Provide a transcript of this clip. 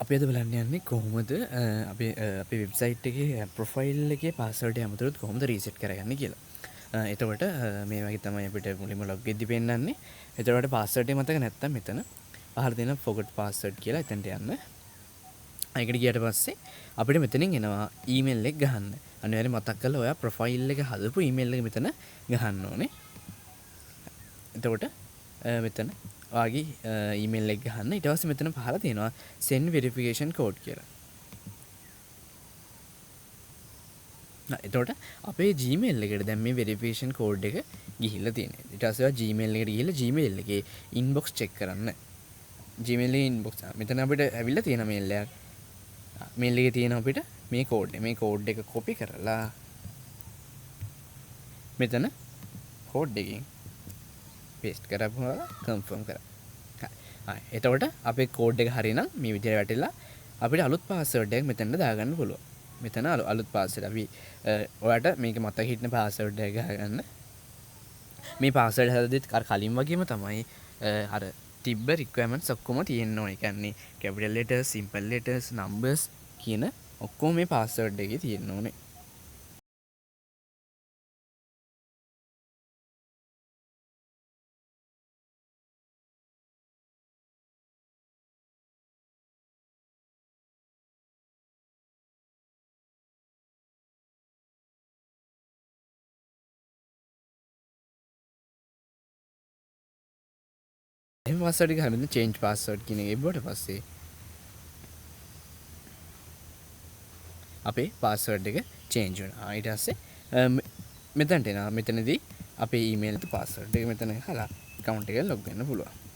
අපි අද බලන්න යන්නේ කොහොමද අපේ වෙබ්සයිට් එකේ ප්‍රොෆයිල් එකේ පාස්වර්ඩ් එක අමතරත් කොහොමද රීසෙට් කරගන්නේ කියලා. එතකොට මේ වගේ තමයි අපිට මුලින්ම ලොග් වෙද්දි පෙන්නන්නේ. එතකොට පාස්වර්ඩ් එක මතක නැත්තම් මෙතන පහළ තියෙන forgot password කියලා එතනට යන්න. ඒකට ගියට පස්සේ අපිට මෙතනින් එනවා ඊමේල් එක ගහන්න. අනිවාර්යෙන් මතක් කරලා ඔයා ප්‍රොෆයිල් එක හදපු ඊමේල් එක මෙතන ගහන්න ඕනේ. එතකොට මෙතන ඔයාගේ ඊමේල් එක ගහන්න. ඊට පස්සේ මෙතන පහළ තියෙනවා send verification code කියලා. එතකොට අපේ Gmail එකට දැන් මේ verification code එක ගිහිල්ලා තියෙනවා. ඊට පස්සේ ඔයා Gmail එකට ගිහිල්ලා Gmail එකේ inbox check කරන්න. Gmail එකේ inbox මෙතන අපිට ඇවිල්ලා තියෙන mail එකක්. mail එකේ තියෙන අපිට මේ code එක. මේ code එක copy කරලා මෙතන code එකකින් paste කරපුවා confirm කරා. හරි. එතකොට අපේ code එක හරිනම් මේ විදිහට වැටෙලා අපිට අලුත් password එකක් මෙතනට දාගන්න පුළුවන්. මෙතන අලුත් password අපි ඔයාලට මේක මතක හිටින password එක ගහගන්න. මේ password හදද්දිත් අර කලින් වගේම තමයි අර තිබ්බ requirements ඔක්කොම තියෙන්න ඕනේ. ඒ කියන්නේ capital letters, simple letters, numbers කියන ඔක්කොම මේ password එකේ තියෙන්න ඕනේ. එහෙම password එක හැමදේම change password කියන එක එව්වට පස්සේ අපේ password එක change වෙනවා. ඊට පස්සේ මෙතනට එනවා. මෙතනදී අපේ email password එක මෙතන ගහලා account එක log වෙන්න පුළුවන්.